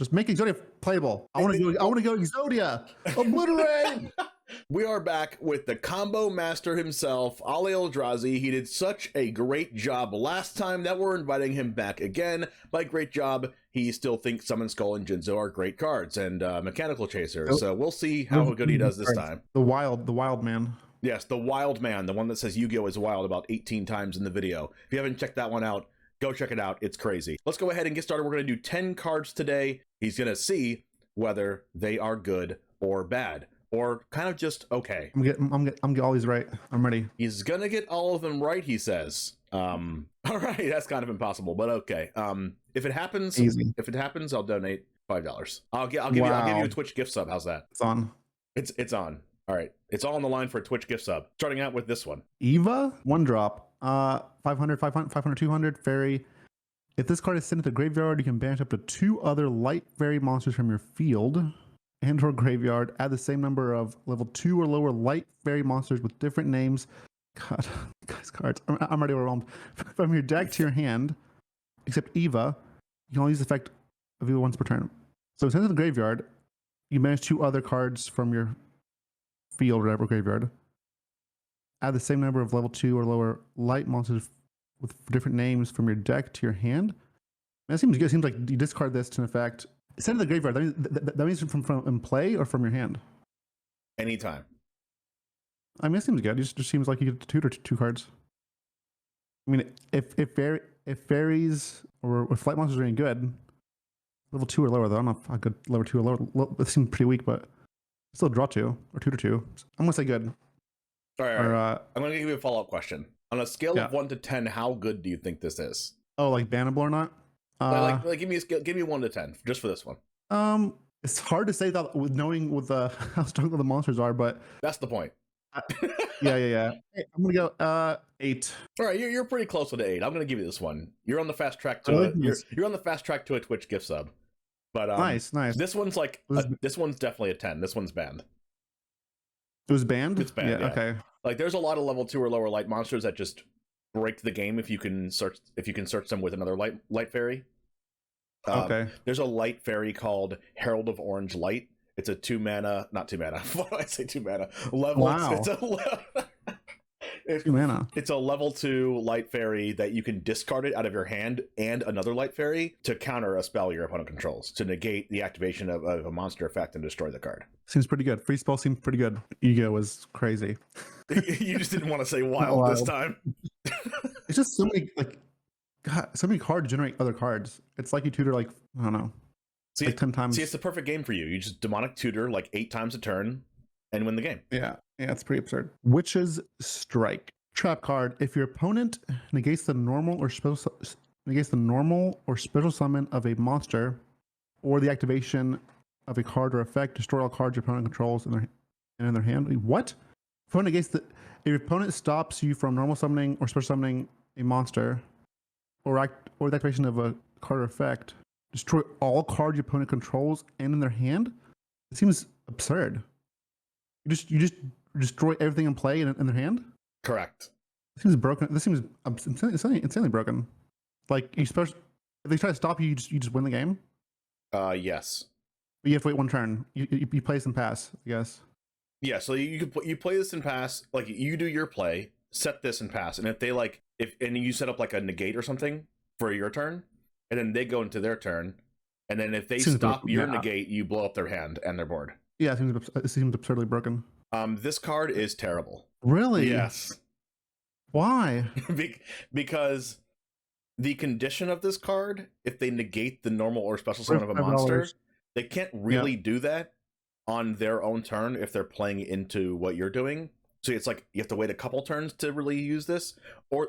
Just make Exodia playable. I want to go Exodia. Obliterate. We are back with the combo master himself, AliEldrazi. He did such a great job last time that we're inviting him back again. By great job, he still thinks Summon Skull and Jinzo are great cards, and Mechanical Chaser. So we'll see how good he does this time. The wild man. Yes, the wild man, the one that says Yu-Gi-Oh is wild about 18 times in the video. If you haven't checked that one out, go check it out. It's crazy. Let's go ahead and get started. We're going to do 10 cards today. He's going to see whether they are good or bad, or kind of just okay. I'm getting all these right. I'm ready. He's going to get all of them right, he says. All right, that's kind of impossible, but okay. If it happens, Easy. If it happens, I'll donate $5. I'll give you a Twitch gift sub. How's that? It's on. It's on. All right, it's all on the line for a Twitch gift sub. Starting out with this one. Eva, 1-drop, 500, 200, fairy. If this card is sent to the graveyard, you can banish up to 2 other light fairy monsters from your field and or graveyard. Add the same number of level 2 or lower light fairy monsters with different names. God, guys, cards. I'm already overwhelmed. From your deck to your hand, except Eva, you can only use the effect of Eva once per turn. So sent to the graveyard, you banish 2 other cards from your field or whatever graveyard. Add the same number of level 2 or lower light monsters with different names from your deck to your hand. That seems good. It seems like you discard this to an effect. Send to the graveyard. That means from in play or from your hand? Anytime. I mean, it seems good. It just seems like you get tutor 2 cards. I mean, if fairies or flight monsters are any good, level 2 or lower, though. I don't know if how good level 2 or lower. It seems pretty weak, but still draw 2 or tutor 2. I'm gonna say good. All right. I'm gonna give you a follow-up question. On a scale of 1 to 10, how good do you think this is? Oh, like bannable or not? Like give me a scale. Give me 1 to 10 just for this one. It's hard to say that with knowing how strong the monsters are, but that's the point. Yeah. Hey, I'm gonna go 8. All right, you're pretty close with the 8. I'm gonna give you this one. You're on the fast track to you're on the fast track to a Twitch gift sub. But nice. This one's this one's definitely a 10. This one's banned. It was banned? It's banned. Yeah. Okay. Like there's a lot of level 2 or lower light monsters that just break the game if you can search them with another light fairy. Okay. There's a light fairy called Herald of Orange Light. It's a 2 mana, not 2 mana. Why do I say 2 mana? Level. Wow. It's 2 mana. It's a level 2 light fairy that you can discard it out of your hand and another light fairy to counter a spell your opponent controls, to negate the activation of a monster effect and destroy the card. Seems pretty good. Free spell seems pretty good. Ego was crazy. You just didn't want to say wild this time. It's just so many, God, so many cards generate other cards. It's like you tutor I don't know. See, 10 times. See, it's the perfect game for you. You just demonic tutor 8 times a turn and win the game. Yeah, it's pretty absurd. Witch's Strike. Trap card. If your opponent negates the normal or special summon of a monster or the activation of a card or effect, destroy all cards your opponent controls in their hand. What? If your opponent stops you from normal summoning or special summoning a monster or the activation of a card or effect, destroy all cards your opponent controls and in their hand? It seems absurd. You just destroy everything in play in their hand? Correct. It seems broken. This seems insanely broken. Like, if they try to stop you, you just win the game? Yes. But you have to wait 1 turn. You play this and pass, I guess. Yeah, so you play this and pass. Like, you do your play, set this and pass, and if they and you set up a negate or something for your turn, and then they go into their turn, and then if they stop your negate, you blow up their hand and their board. Yeah, it seems absurdly broken. This card is terrible. Really? Yes. Why? Because the condition of this card, if they negate the normal or special summon of a monster, they can't really do that on their own turn if they're playing into what you're doing. So it's you have to wait a couple turns to really use this.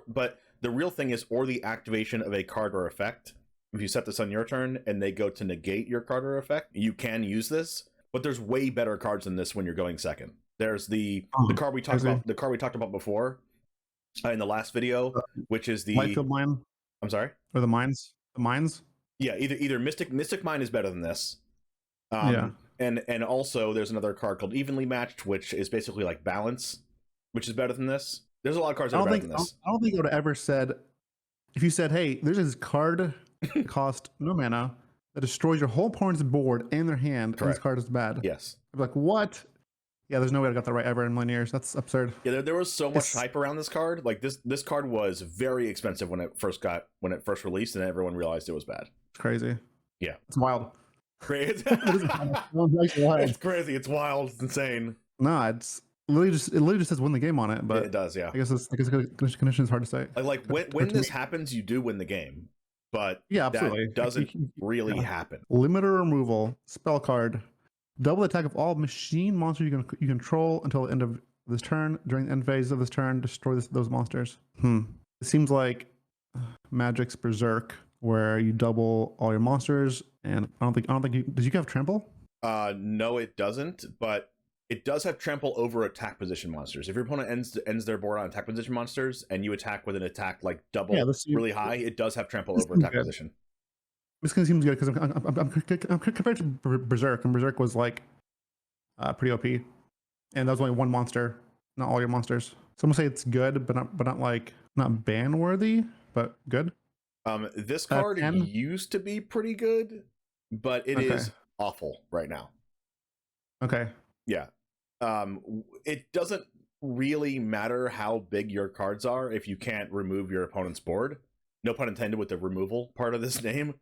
But the real thing is, or the activation of a card or effect. If you set this on your turn and they go to negate your card or effect, you can use this. But there's way better cards than this when you're going second. There's the card we talked about. The card we talked about before in the last video, which is the Lightfield Mine. I'm sorry, or the mines. The mines. Yeah, either Mystic Mine is better than this. And also there's another card called Evenly Matched, which is basically balance, which is better than this. There's a lot of cards that are better than this. I don't think I would have ever said, if you said, hey, there's this card cost no mana, that destroys your whole opponent's board and their hand, and this card is bad. Yes. I'm like, what? Yeah, there's no way I got that right ever in a million years. That's absurd. Yeah, there was so much hype around this card. Like this card was very expensive when it first released, and everyone realized it was bad. It's crazy. Yeah, it's wild. Crazy. It's crazy. It's wild. It's insane. No, it literally just says win the game on it, but it does. Yeah, I guess condition is hard to say. Like when this happens, you do win the game, but yeah, absolutely. That doesn't really happen. Limiter removal spell card. Double attack of all machine monsters you control until the end of this turn. During the end phase of this turn, destroy those monsters. It seems like Magic's Berserk, where you double all your monsters, and I don't think does you have trample? No, it doesn't, but it does have trample over attack position monsters. If your opponent ends their board on attack position monsters, and you attack with an attack like double really high, it does have trample over attack position. This kind of seems good because I'm compared to Berserk, and Berserk was like pretty OP, and that was only one monster, not all your monsters. So I'm gonna say it's good, but not ban worthy, but good. This card used to be pretty good, but it is awful right now. Okay. Yeah. It doesn't really matter how big your cards are if you can't remove your opponent's board. No pun intended with the removal part of this name.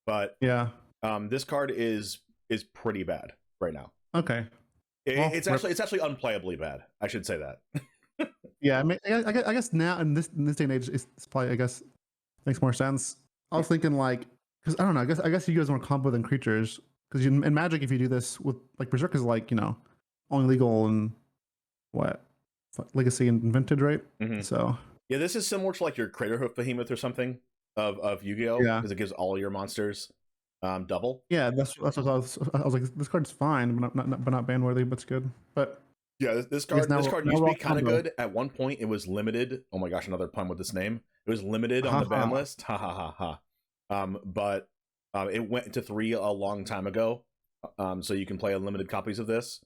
But yeah, this card is pretty bad right now. Okay, it's actually unplayably bad. I should say that. Yeah, I guess now in this day and age, it's probably makes more sense. I was thinking like because I don't know. I guess you guys more combo than creatures because in Magic if you do this with like Berserk is like only legal in Legacy and Vintage, right? Mm-hmm. So yeah, this is similar to like your Craterhoof Behemoth or something of Yu-Gi-Oh, because it gives all your monsters double. Yeah, that's what I was like. This card's fine, but not ban worthy, but it's good. But yeah, this card used to be kind of good. At one point, it was limited. Oh my gosh, another pun with this name. It was limited on the ban list. Ha ha ha ha. But it went to 3 a long time ago. So you can play unlimited copies of this,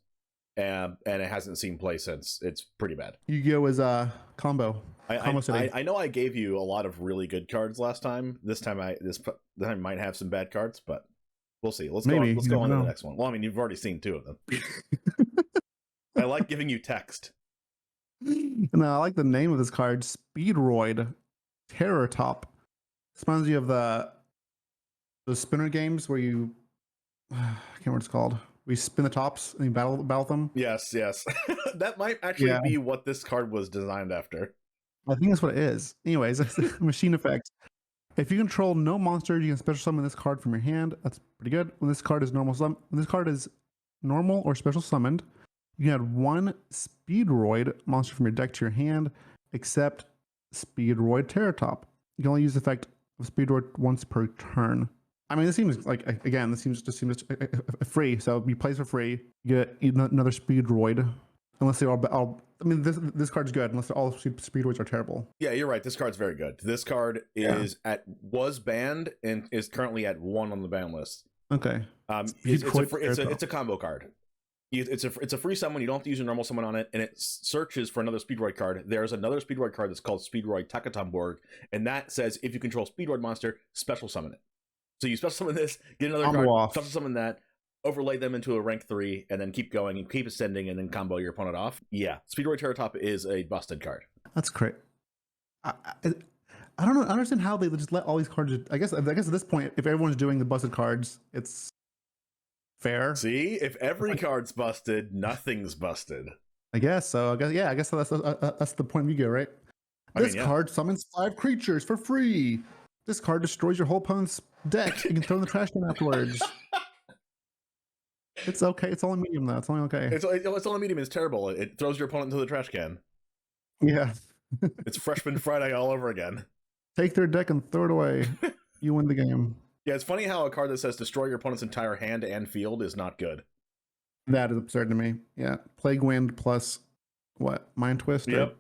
and it hasn't seen play since. It's pretty bad. Yu-Gi-Oh is combo. I know I gave you a lot of really good cards last time. This time I might have some bad cards, but we'll see. Let's go on to the next one. Well, I mean, you've already seen 2 of them. I like giving you text. No, I like the name of this card, Speedroid Terrortop. This reminds you of the spinner games where you I can't remember what it's called. We spin the tops and you battle them. Yes. That might actually be what this card was designed after. I think that's what it is. Anyways, machine effect. If you control no monster, you can special summon this card from your hand. That's pretty good. When this card is normal or special summoned, you can add 1 Speedroid monster from your deck to your hand, except Speedroid Terrortop. You can only use the effect of Speedroid once per turn. I mean, this seems like, again, this seems free. So you play for free, you get another Speedroid. Unless they're all I mean, this card's good unless all Speedroids are terrible. Yeah, you're right. This card's very good. This card was banned and is currently at 1 on the ban list. Okay. It's a combo card. It's a free summon. You don't have to use a normal summon on it, and it searches for another Speedroid card. There's another Speedroid card that's called Speedroid Takatomborg, and that says if you control Speedroid monster, special summon it. So you special summon this, get another card, special summon that, overlay them into a rank 3, and then keep going and keep ascending, and then combo your opponent off. Yeah, Speedroid Terrortop is a busted card. That's great. I don't know. I understand how they just let all these cards. I guess at this point, if everyone's doing the busted cards, it's fair. See, if every card's busted, nothing's busted. I guess so. I guess that's the point of Yu-Gi-Oh, right? This card summons 5 creatures for free. This card destroys your whole opponent's deck. You can throw in the trash can afterwards. It's okay. It's only medium though. It's only okay. It's only medium. It's terrible. It throws your opponent into the trash can. Yeah. It's Freshman Friday all over again. Take their deck and throw it away. You win the game. Yeah, it's funny how a card that says destroy your opponent's entire hand and field is not good. That is absurd to me. Yeah. Plague Wind plus what? Mind Twist? Yep.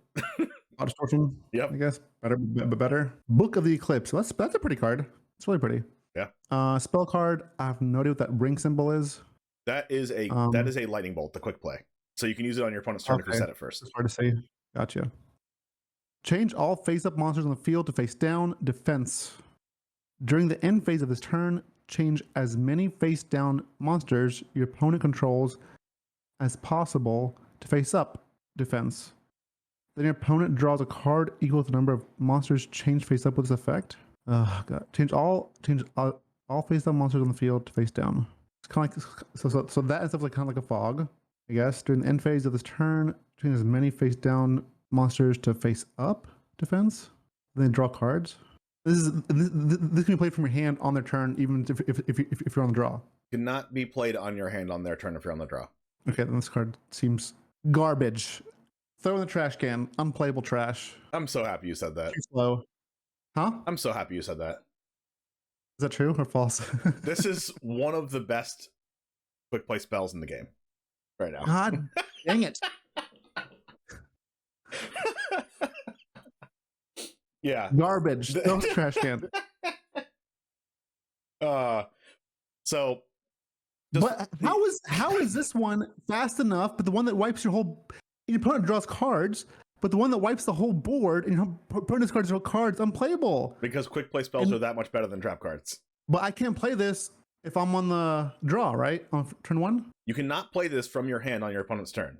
Or Distortion? Yep. I guess. Better. Book of the Eclipse. That's a pretty card. It's really pretty. Yeah. Spell card. I have no idea what that ring symbol is. That is a lightning bolt, the quick play. So you can use it on your opponent's turn if you set it first. It's hard to say. Gotcha. Change all face-up monsters on the field to face-down defense. During the end phase of this turn, change as many face-down monsters your opponent controls as possible to face-up defense. Then your opponent draws a card equal to the number of monsters changed face-up with this effect. Oh god! Change all face-down monsters on the field to face-down. It's kind of like so that is kind of like a fog, I guess. During the end phase of this turn, change as many face-down monsters to face-up defense. Then draw cards. This can be played from your hand on their turn, even if you're on the draw. Cannot be played on your hand on their turn if you're on the draw. Okay, then this card seems garbage. Throw in the trash can. Unplayable trash. I'm so happy you said that. Too slow. Huh? I'm so happy you said that. Is that true or false? This is one of the best quick play spells in the game right now. God dang it. Yeah. Garbage. Throw in the trash can. So But how is this one fast enough, but the one that wipes your opponent draws cards, but the one that wipes the whole board and your opponent's cards draw cards unplayable? Because quick play spells are that much better than trap cards. But I can't play this if I'm on the draw, right? On turn 1? You cannot play this from your hand on your opponent's turn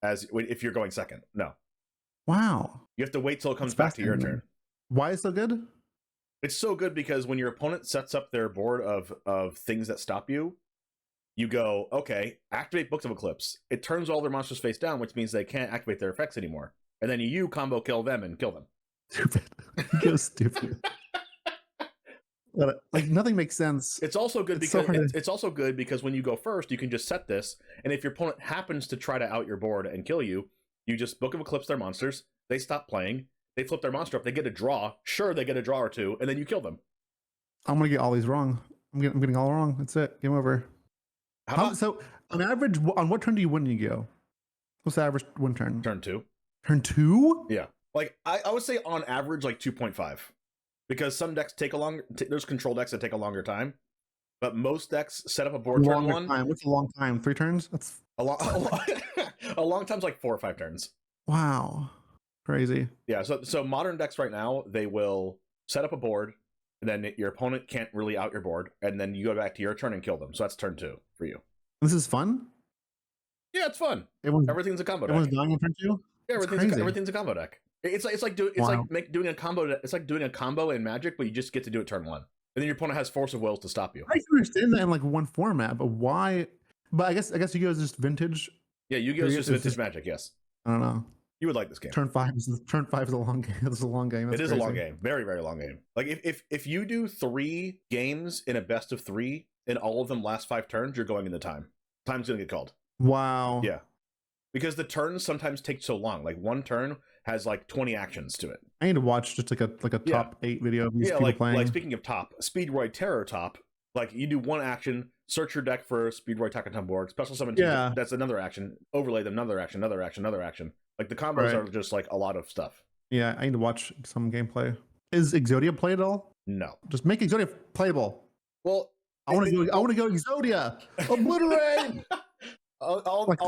if you're going second. No. Wow. You have to wait till it comes back to your turn. Why is it so good? It's so good because when your opponent sets up their board of things that stop you, you go, okay, activate Books of Eclipse. It turns all their monsters face down, which means they can't activate their effects anymore. And then you combo kill them and kill them. Stupid. Go stupid. Like nothing makes sense. It's also good it's also good because when you go first, you can just set this, and if your opponent happens to try to out your board and kill you, you just Book of Eclipse their monsters. They stop playing. They flip their monster up. They get a draw. Sure, they get a draw or two, and then you kill them. I'm gonna get all these wrong. I'm getting all wrong. That's it. Game over. So, on average, on what turn do you win YuGiOh? What's the average win turn? Turn 2. Turn 2? Yeah. Like, I would say on average, like 2.5. Because some decks take there's control decks that take a longer time. But most decks set up a board turn 1. Time. What's a long time? 3 turns? That's a long time's like 4 or 5 turns. Wow. Crazy. Yeah, so modern decks right now, they will set up a board, and then your opponent can't really out your board, and then you go back to your turn and kill them. So that's turn 2 for you. This is fun? Yeah, it's fun. Everything's a combo deck. Everyone's dying in turn 2? Yeah, everything's a combo deck. It's like doing a combo. It's like doing a combo in Magic, but you just get to do it turn 1, and then your opponent has force of wills to stop you. I can understand that in like one format, but why? But I guess YuGiOh is just vintage. Yeah, YuGiOh is just vintage Magic. Yes. I don't know. You would like this game. Turn 5 is a long game. It's a long game. It is crazy. A long game. Very, very long game. Like if you do 3 games in a best of 3 and all of them last 5 turns, you're going into time. Time's gonna get called. Wow. Yeah. Because the turns sometimes take so long. Like one turn has like 20 actions to it. I need to watch just like a top 8 video of these people playing. Like speaking of top, Speedroid Terrortop, like you do one action, search your deck for Speedroid Terrortop board, special summon. Yeah. That's another action. Overlay them, another action, another action, another action. Like the combos are just like a lot of stuff. Yeah, I need to watch some gameplay. Is Exodia played at all? No. Just make Exodia playable. Well, I want to go Exodia. Obliterate. like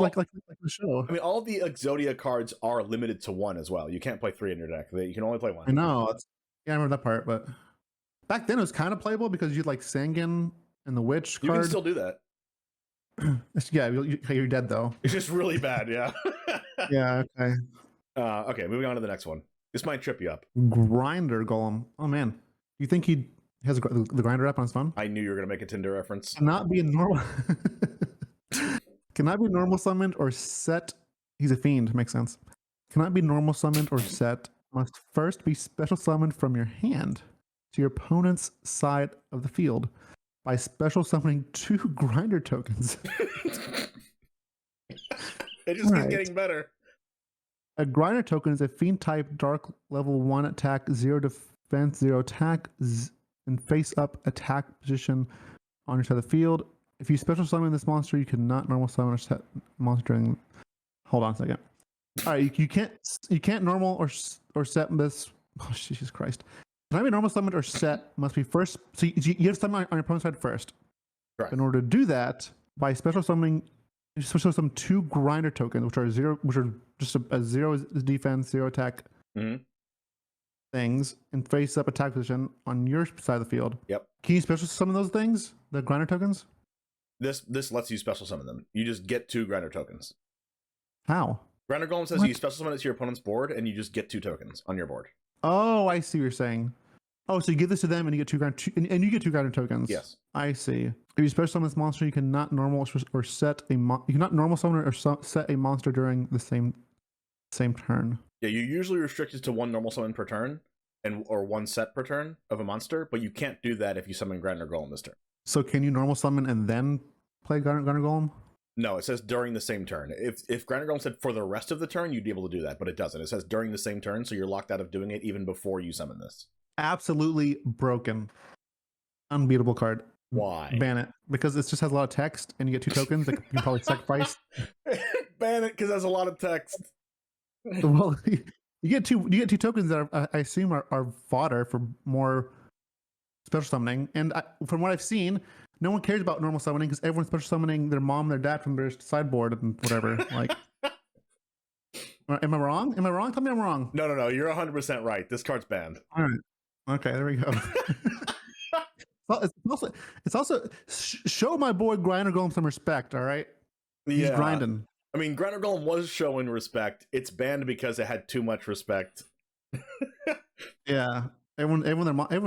the show. I mean, all the Exodia cards are limited to 1 as well. You can't play 3 in your deck. You can only play 1. I know. I remember that part, but back then it was kind of playable because you'd like Sangan and the Witch card. You can still do that. Yeah, you're dead though. It's just really bad, yeah. Yeah, okay. Okay, moving on to the next one. This might trip you up. Grinder Golem. Oh man, you think he has the grinder app on his phone? I knew you were gonna make a Tinder reference. Cannot be a normal. Cannot be normal summoned or set. He's a fiend. Makes sense. Cannot be normal summoned or set. Must first be special summoned from your hand to your opponent's side of the field by special summoning 2 grinder tokens. It just keeps getting better. A grinder token is a fiend type dark level 1 attack, 0 defense, 0 attack, and face up attack position on your side of the field. If you special summon this monster, you cannot normal summon or set monster during. Hold on a second. All right, you can't normal or set this. Oh, Jesus Christ! Can I be normal summoned or set? Must be first. So you have to summon on your opponent's side first. Correct. In order to do that, by special summoning, you special summon 2 grinder tokens, which are just a 0 defense, 0 attack things, and face up attack position on your side of the field. Yep. Can you special summon those things? the grinder tokens? This lets you special summon them. You just get 2 grinder tokens. How? Grinder Golem says you special summon it to your opponent's board, and you just get 2 tokens on your board. Oh, I see what you're saying. Oh, so you give this to them and you get 2 and you get 2 grinder tokens. Yes. I see. If you special summon this monster, you cannot normal or set a you cannot normal summon or set a monster during the same turn. Yeah, you're usually restricted to 1 normal summon per turn, or 1 set per turn of a monster, but you can't do that if you summon Grinder Golem this turn. So can you normal summon and then play Grinder Golem? No, it says during the same turn. If Grinder Golem said for the rest of the turn, you'd be able to do that, but it doesn't. It says during the same turn, so you're locked out of doing it even before you summon this. Absolutely broken. Unbeatable card. Why? Ban it. Because it just has a lot of text and you get 2 tokens that you can probably sacrifice. Ban it because it has a lot of text. Well, you get 2 tokens that I assume are fodder for more special summoning. And from what I've seen, no one cares about normal summoning because everyone's special summoning their mom and their dad from their sideboard and whatever. Like, am I wrong? Am I wrong? Tell me I'm wrong. No. You're 100% right. This card's banned. All right. Okay, there we go. It's also show my boy Grinder Golem some respect. All right. He's grinding. I mean, Grinder Golem was showing respect. It's banned because it had too much respect. Yeah. Everyone, no one cares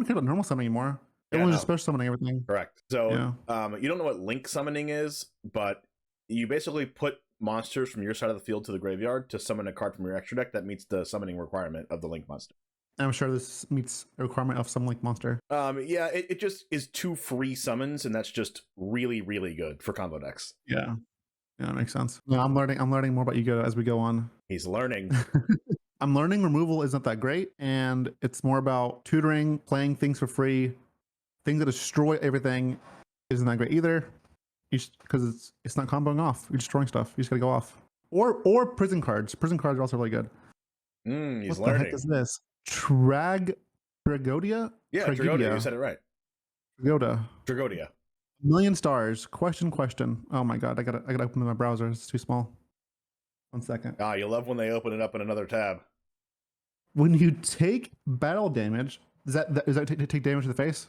about normal summoning anymore. Everyone's just special summoning everything. Correct. So, you don't know what link summoning is, but you basically put monsters from your side of the field to the graveyard to summon a card from your extra deck that meets the summoning requirement of the link monster. I'm sure this meets a requirement of some link monster. Yeah, it just is 2 free summons, and that's just really, really good for combo decks. Yeah, that makes sense. Yeah, I'm learning more about YuGiOh as we go on. He's learning. I'm learning removal isn't that great, and it's more about tutoring, playing things for free. Things that destroy everything isn't that great either. Because it's not comboing off. You're destroying stuff. You just gotta go off. Or prison cards. Prison cards are also really good. He's what learning. The heck is this? Tragodia? Yeah, Tragodia. You said it right. Tragodia. 1 million stars. Question. Oh my god, I gotta open my browser. It's too small. 1 second. Ah, you love when they open it up in another tab. When you take battle damage, is that take damage to the face?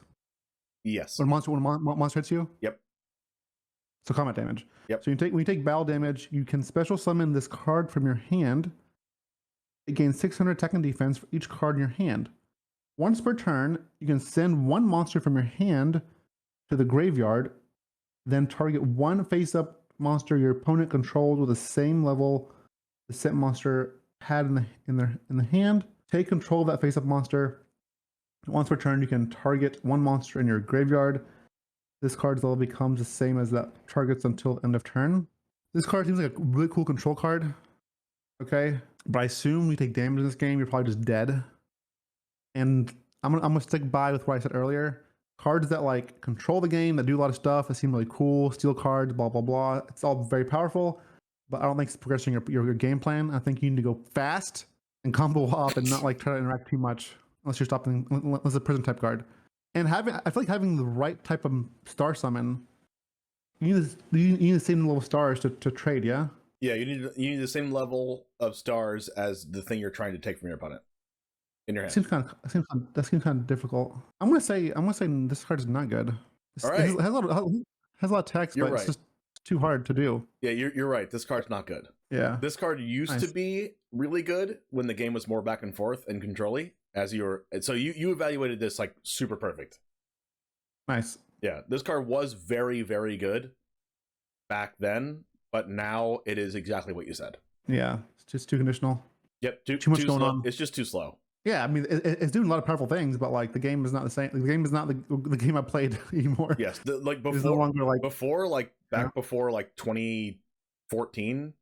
Yes. When a monster hits you? Yep. So combat damage. Yep. So when you take battle damage, you can special summon this card from your hand. It gains 600 attack and defense for each card in your hand. Once per turn, you can send 1 monster from your hand to the graveyard, then target 1 face-up monster your opponent controls with the same level the set monster had in the hand. Take control of that face-up monster. Once per turn, you can target 1 monster in your graveyard. This card's level becomes the same as that targets until end of turn. This card seems like a really cool control card. Okay, but I assume you take damage in this game, you're probably just dead. And I'm gonna stick by with what I said earlier. Cards that like control the game, that do a lot of stuff, that seem really cool, steal cards, blah blah blah. It's all very powerful, but I don't think it's progressing your game plan. I think you need to go fast and combo up and not like try to interact too much unless you're stopping, unless it's a prison type card. And I feel like having the right type of star summon, you need the same level of stars to trade, yeah? Yeah, you need the same level of stars as the thing you're trying to take from your opponent in your hand. That seems kind of difficult. I'm gonna say this card is not good. All right. It has a lot of text, but it's just too hard to do. Yeah, you're right. This card's not good. Yeah. This card used to be really good when the game was more back and forth and control-y. So you evaluated this like super perfect. Nice. Yeah, this card was very, very good back then, but now it is exactly what you said. Yeah, it's just too conditional. Yep, too much going on. It's just too slow. Yeah, I mean, it's doing a lot of powerful things, but like the game is not the same. The game is not the game I played anymore. Yes, before 2014,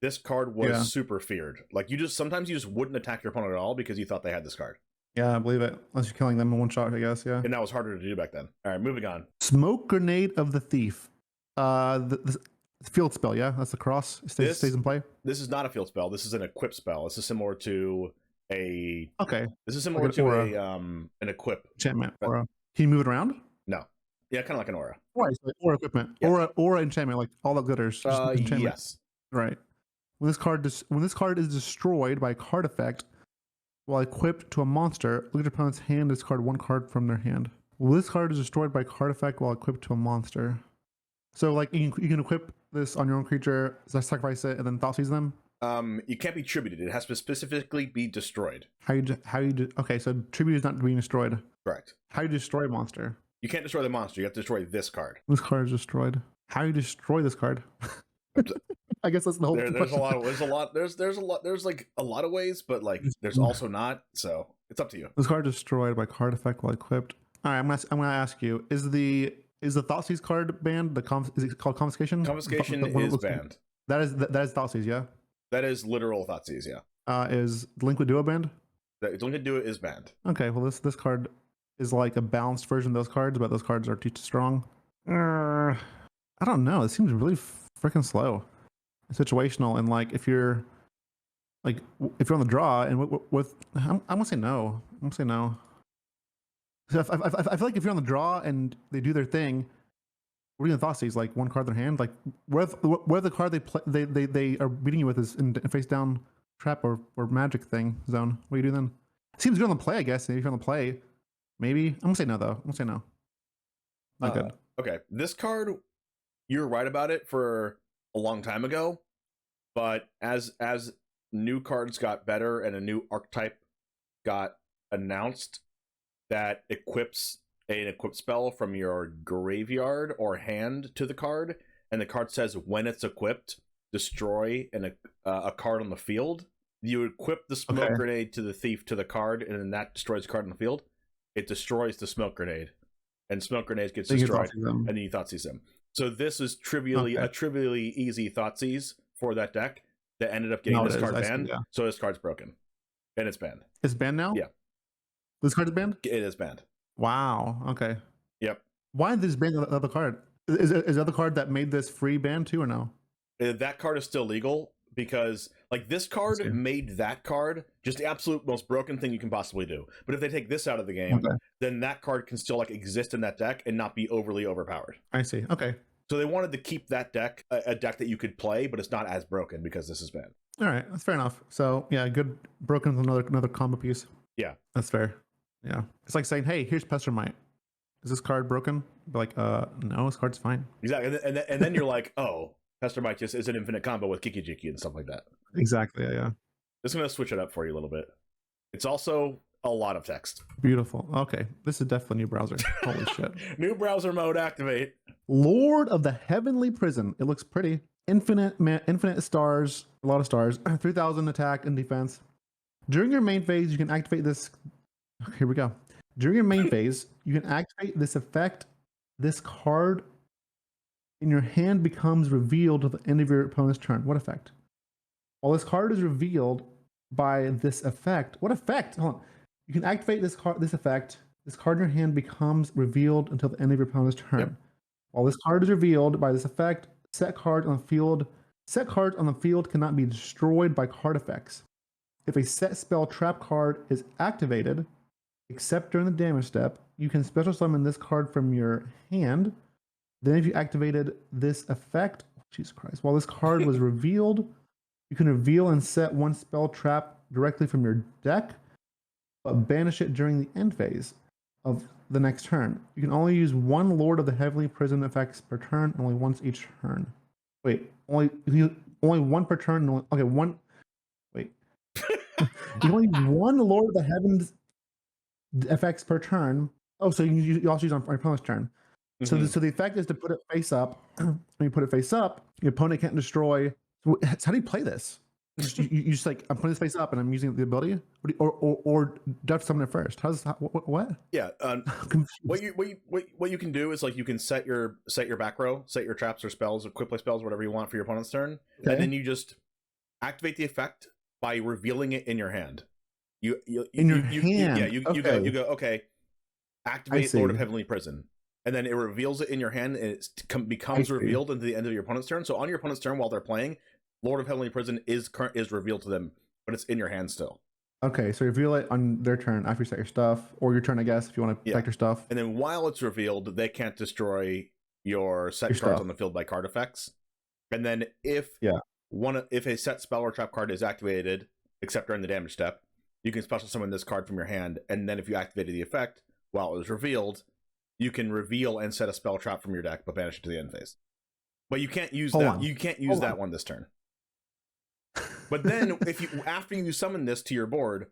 this card was super feared. Like sometimes you just wouldn't attack your opponent at all because you thought they had this card. Yeah, I believe it. Unless you're killing them in one shot, I guess. Yeah. And that was harder to do back then. All right, moving on. Smoke Grenade of the Thief. The field spell, yeah? That's the cross. Stays in play. This is not a field spell. This is an equip spell. This is similar to a... Okay. This is similar to an equip. Enchantment. Aura. Can you move it around? No. Yeah, kind of like an aura. Right. Aura equipment. Yes. Aura enchantment, like all the glitters. Yes. Right. When this card is destroyed by a card effect while equipped to a monster, look at your opponent's hand, discard 1 card from their hand. Well, this card is destroyed by card effect while equipped to a monster. So, like, you can equip this on your own creature, sacrifice it, and then thought seize them. You can't be tributed. It has to specifically be destroyed. Okay, so tribute is not being destroyed. Correct. How you destroy a monster? You can't destroy the monster. You have to destroy this card. This card is destroyed. How you destroy this card? I guess that's the whole. There's a lot. There's like a lot of ways, but like there's also not. So it's up to you. This card is destroyed by card effect while equipped. All right, I'm gonna ask you: Is the Thoughtseize card banned? Is it called confiscation? Confiscation is banned. That is Thoughtseize, yeah. That is literal Thoughtseize, yeah. Is Liquid Duo banned? Liquid Duo is banned. Okay, well this card is like a balanced version of those cards, but those cards are too strong. I don't know. It seems really freaking slow, situational, and like if you're on the draw and with I'm gonna say no. I'm gonna say no. So I feel like if you're on the draw and they do their thing, what are you gonna Thoughtseize? Like one card in their hand? Like where the card they are beating you with is in face down trap or magic thing zone. What do you do then? Seems good on the play, I guess. If you're on the play, maybe. I'm gonna say no though. I'm gonna say no. Not good. Okay, this card, you were right about it for a long time ago, but as new cards got better and a new archetype got announced that equips an equip spell from your graveyard or hand to the card, and the card says when it's equipped, destroy a card on the field. You equip the smoke grenade to the thief to the card, and then that destroys the card on the field. It destroys the smoke grenade, and smoke grenade gets destroyed, and then you Thoughtseize them. So this is a trivially easy Thoughtseize for that deck that ended up getting this card banned. So this card's broken, and it's banned. It's banned now? Yeah. This card is banned? It is banned. Wow. Okay. Yep. Why did this ban the other card? Is the other card that made this free banned too, or no? That card is still legal because, like, this card made that card just the absolute most broken thing you can possibly do. But if they take this out of the game, then that card can still like exist in that deck and not be overly overpowered. I see. Okay. So they wanted to keep that deck a deck that you could play, but it's not as broken because this is banned. All right, that's fair enough. So yeah, good broken with another combo piece. Yeah, that's fair. Yeah, it's like saying, "Hey, here's Pestermite. Is this card broken?" Be like, no, this card's fine." Exactly, and then you're like, "Oh, Pestermite just is an infinite combo with Kiki Jiki and stuff like that." Exactly. Yeah. Just gonna switch it up for you a little bit. It's also a lot of text. Beautiful. Okay, this is definitely new browser. Holy shit! New browser mode activate. Lord of the Heavenly Prison. It looks pretty. Infinite stars. A lot of stars. 3,000 attack and defense. During your main phase, you can activate this. Here we go. During your main phase, you can activate this effect. This card in your hand becomes revealed at the end of your opponent's turn. What effect? While this card is revealed by this effect. What effect? Hold on. You can activate this card. This effect. This card in your hand becomes revealed until the end of your opponent's turn. Yep. While this card is revealed by this effect, set cards on the field. Set cards on the field cannot be destroyed by card effects. If a set spell trap card is activated, except during the damage step, you can special summon this card from your hand. Then if you activated this effect, Jesus Christ, while this card was revealed, you can reveal and set one spell trap directly from your deck, but banish it during the end phase of the next turn. You can only use one Lord of the Heavenly Prison effects per turn, only once each turn. Wait, only one per turn. Okay, one. Wait. You only use one Lord of the Heavens effects per turn. Oh, so you also use on your opponent's turn. Mm-hmm. So the effect is to put it face up. When you put it face up, your opponent can't destroy. So how do you play this? You just like, I'm putting this face up and I'm using the ability, or do I have to summon it first? What? Yeah. What you can do is like you can set your back row, set your traps or spells or quick play spells, whatever you want for your opponent's turn, and then you just activate the effect by revealing it in your hand. You go okay. Activate Lord of Heavenly Prison, and then it reveals it in your hand, and it becomes revealed into the end of your opponent's turn. So on your opponent's turn, while they're playing, Lord of Heavenly Prison is revealed to them, but it's in your hand still. Okay, so reveal it on their turn after you set your stuff, or your turn, I guess, if you want to protect your stuff. And then while it's revealed, they can't destroy your set cards on the field by card effects. And then if a set spell or trap card is activated, except during the damage step, you can special summon this card from your hand. And then if you activated the effect while it was revealed, you can reveal and set a spell trap from your deck, but banish it to the end phase. But you can't use Hold that. on. You can't use that one this turn. But then, if you after you summon this to your board,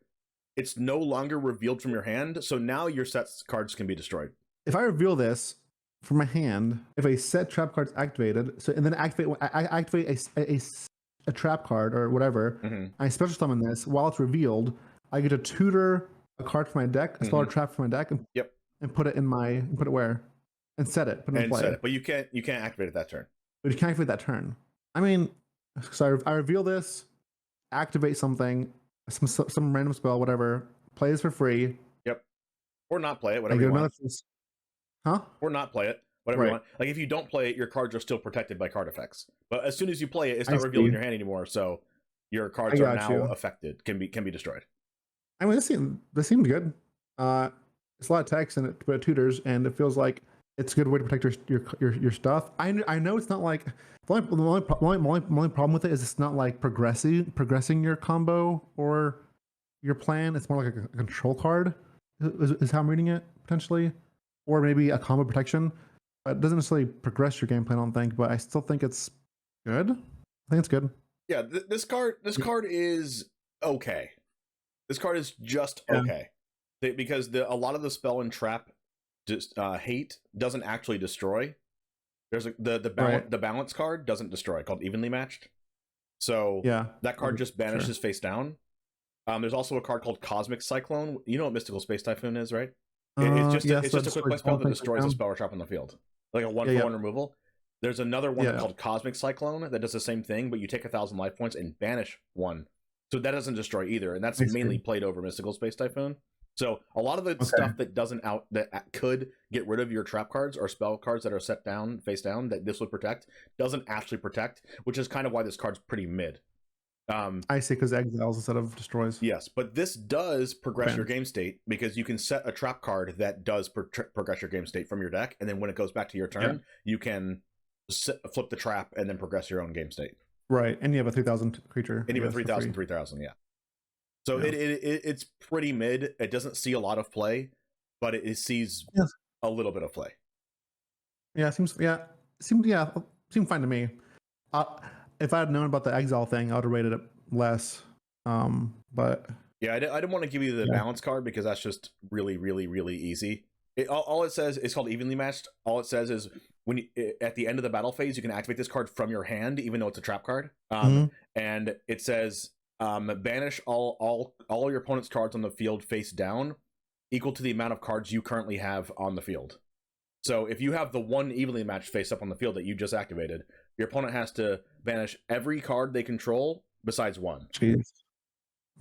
it's no longer revealed from your hand. So now your set cards can be destroyed. If I reveal this from my hand, if a set trap card's activated, and then I activate a trap card or whatever, I special summon this while it's revealed, I get to tutor a card from my deck, a spell or trap from my deck, and put it in put it where, and set it, put it in play. Set it. But you can't activate it that turn. But you can't activate that turn. I mean, so I reveal this, activate something, some random spell, whatever, play this for free. Yep. Or not play it, whatever you want. Huh? Or not play it, whatever you want. Like if you don't play it, your cards are still protected by card effects. But as soon as you play it, it's not revealed in your hand anymore. So your cards are now affected, can be destroyed. I mean, this seemed good. It's a lot of text and it tutors, and it feels like it's a good way to protect your stuff. I know it's not like the only problem with it is it's not like progressing your combo or your plan. It's more like a control card is how I'm reading it potentially, or maybe a combo protection. It doesn't necessarily progress your game plan, I don't think, but I still think it's good. I think it's good. Yeah, this card is okay. This card is just okay, because a lot of the spell and trap hate doesn't actually destroy. There's the balance card doesn't destroy, called Evenly Matched. So that card just banishes face down. There's also a card called Cosmic Cyclone. You know what Mystical Space Typhoon is, right? It's just a quick play spell that destroys a spell or trap on the field, like a 1/1 removal. There's another one called Cosmic Cyclone that does the same thing, but you take 1,000 life points and banish one. So that doesn't destroy either, and that's mainly played over Mystical Space Typhoon. So a lot of the stuff that could get rid of your trap cards or spell cards that are set down, face down, that this would protect, doesn't actually protect, which is kind of why this card's pretty mid. I see, because exiles instead of destroys. Yes, but this does progress your game state, because you can set a trap card that does progress your game state from your deck, and then when it goes back to your turn, you can flip the trap and then progress your own game state. Right, and you have a 3,000 creature. And you have 3,000, yeah. So it's pretty mid. It doesn't see a lot of play, but it sees a little bit of play. Yeah, seemed fine to me. If I had known about the exile thing, I would have rated it less. But yeah, I didn't want to give you the balance card because that's just really, really, really easy. All it says is called Evenly Matched. All it says is at the end of the battle phase, you can activate this card from your hand, even though it's a trap card. And it says banish all your opponent's cards on the field face down, equal to the amount of cards you currently have on the field. So if you have the one evenly matched face up on the field that you just activated, your opponent has to banish every card they control besides one. Jeez.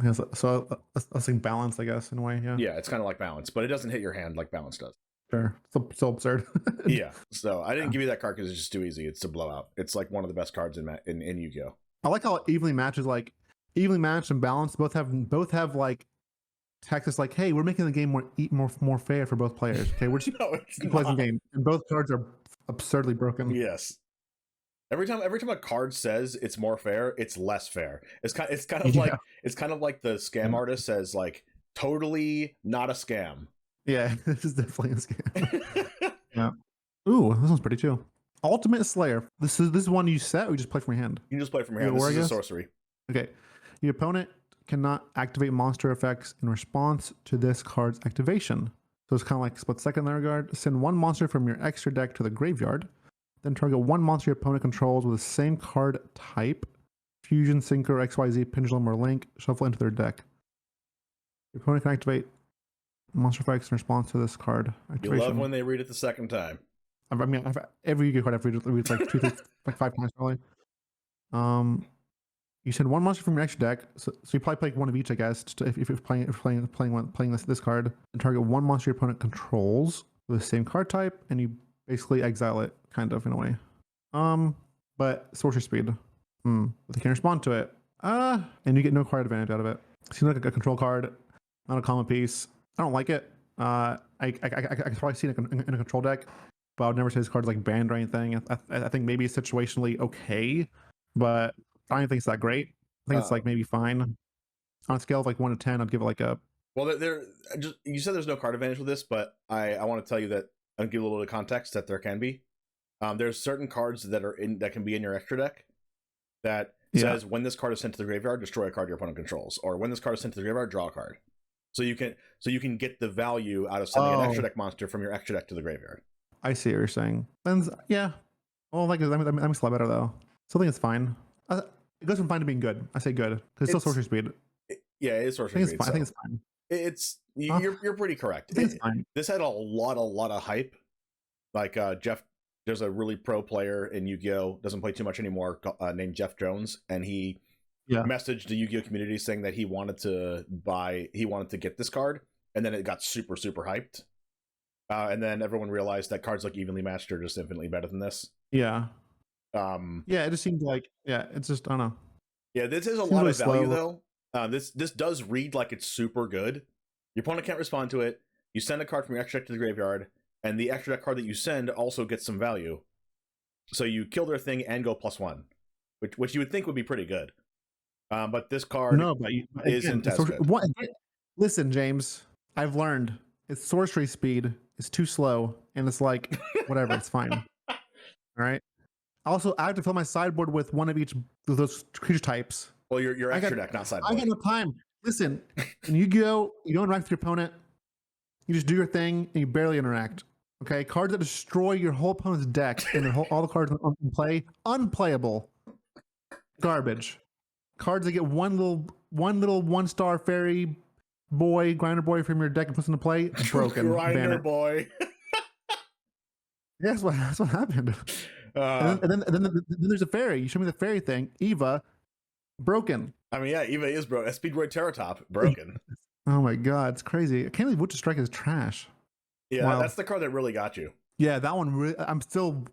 Yeah, so that's like balance, I guess, in a way. Yeah, it's kind of like balance, but it doesn't hit your hand like balance does. Sure. So absurd. Yeah. So I didn't give you that card because it's just too easy. It's to blow out. It's like one of the best cards in YuGiOh. I like how evenly matches, like evenly matched and balanced, both have like text is like, hey, we're making the game more fair for both players. Okay, we're just a pleasant game, and both cards are absurdly broken. Yes. Every time a card says it's more fair, it's less fair. It's kind of like the scam artist says, like, totally not a scam. Yeah, this is definitely a scam. Yeah. Ooh, this one's pretty too. Ultimate Slayer. This is one you set, or you just play from your hand? You just play from your hand. This is a sorcery. Okay. Your opponent cannot activate monster effects in response to this card's activation. So it's kind of like split second in that regard. Send one monster from your extra deck to the graveyard. Then target one monster your opponent controls with the same card type, Fusion, Synchro, XYZ, Pendulum, or Link, shuffle into their deck. Your opponent can activate monster effects in response to this card activation. You love when they read it the second time. I mean, every Yu-Gi-Oh card I've read like 5 times probably. You send one monster from your extra deck, so you probably play one of each, I guess. If you're playing this card, and target one monster your opponent controls with the same card type, and you basically exile it, kind of, in a way. But sorcery speed. But they can respond to it. And you get no card advantage out of it. Seems like a control card, not a common piece. I don't like it. I could probably see it in a control deck, but I would never say this card's like banned or anything. I think maybe it's situationally okay, but I don't think it's that great. I think it's like maybe fine. On a scale of like 1 to 10, I'd give it like a... Well, you said there's no card advantage with this, but I want to tell you that I'll give you a little bit of context that there can be. There's certain cards that can be in your extra deck that says when this card is sent to the graveyard, destroy a card your opponent controls, or when this card is sent to the graveyard, draw a card. So you can get the value out of sending an extra deck monster from your extra deck to the graveyard. I see what you're saying. Then yeah, well, like that makes a lot better though. Still think it's fine. It goes from fine to being good. I say good because it's still sorcery speed. Yeah, it's sorcery speed. I think it's fine. You're pretty correct. I think it's fine. This had a lot of hype. Like Jeff, there's a really pro player in Yu-Gi-Oh! Doesn't play too much anymore, named Jeff Jones, and he messaged the Yu-Gi-Oh! Community saying that he wanted to get this card, and then it got super hyped. And then everyone realized that cards like Evenly Matched are just infinitely better than this. Yeah. It just seems like it's just I don't know. Yeah, this is a lot of value though. This does read like it's super good. Your opponent can't respond to it. You send a card from your extra deck to the graveyard, and the extra deck card that you send also gets some value. So you kill their thing and go +1, which you would think would be pretty good. But this card isn't as good. Listen, James, I've learned its sorcery speed is too slow, and it's like whatever, it's fine. All right. Also, I have to fill my sideboard with one of each of those creature types. Well, your extra deck, not sideboard. I got no time. Listen, in Yu-Gi-Oh, you don't interact with your opponent. You just do your thing, and you barely interact. Okay, cards that destroy your whole opponent's deck and all the cards in play, unplayable, garbage. Cards that get one little 1-star fairy boy, grinder boy from your deck and puts into play, broken. Grinder boy. Yeah, that's what happened. And then there's a fairy. You show me the fairy thing, Eva, broken. I mean, yeah, Eva is broken. Speedroid Terrortop, broken. Oh my god, it's crazy. I can't believe Witch's Strike is trash. Yeah, wow. That's the card that really got you. Yeah, that one. Really, I'm still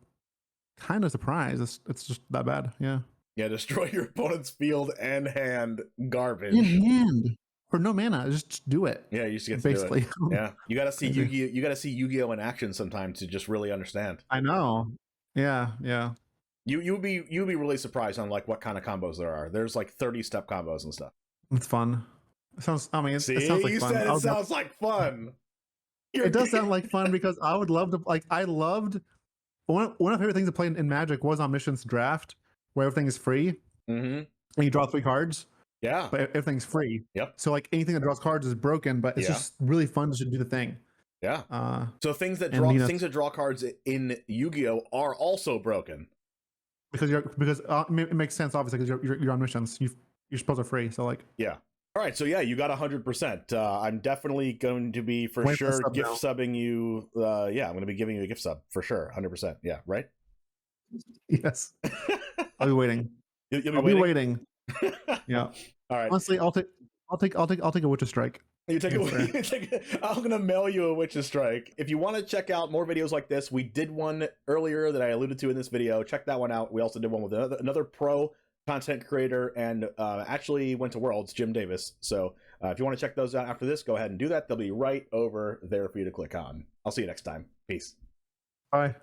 kind of surprised. It's just that bad. Yeah. Yeah, destroy your opponent's field and hand. Garbage. In hand for no mana. Just do it. Yeah, you just get to basically. Do it. Yeah, you got to see Yu-Gi-Oh. You got to see Yu-Gi-Oh in action sometime to just really understand. I know. Yeah. You'd be really surprised on like what kind of combos there are. There's like 30-step combos and stuff. It's fun. It sounds. I mean, it sounds like you fun. Said it sounds like fun. It does sound like fun because I would love to. Like, I loved one of my favorite things to play in Magic was Omniscience Draft, where everything is free and you draw 3 cards. Yeah, but everything's free. Yep. So like anything that draws cards is broken, but it's just really fun to do the thing. Yeah. So things that draw cards in Yu-Gi-Oh are also broken. Because it makes sense obviously because you're Omniscience. Your spells are free. So like All right, so yeah, you got 100%. I'm definitely going to be for sure gift subbing you. I'm going to be giving you a gift sub for sure, 100%. Yeah, right. Yes, I'll be waiting. You'll be waiting. Yeah. All right. Honestly, I'll take a Witch's Strike. You take I'm going to mail you a Witch's Strike. If you want to check out more videos like this, we did one earlier that I alluded to in this video. Check that one out. We also did one with another pro content creator and actually went to Worlds, Jim Davis. So if you want to check those out after this, go ahead and do that. They'll be right over there for you to click on. I'll see you next time. Peace. Bye.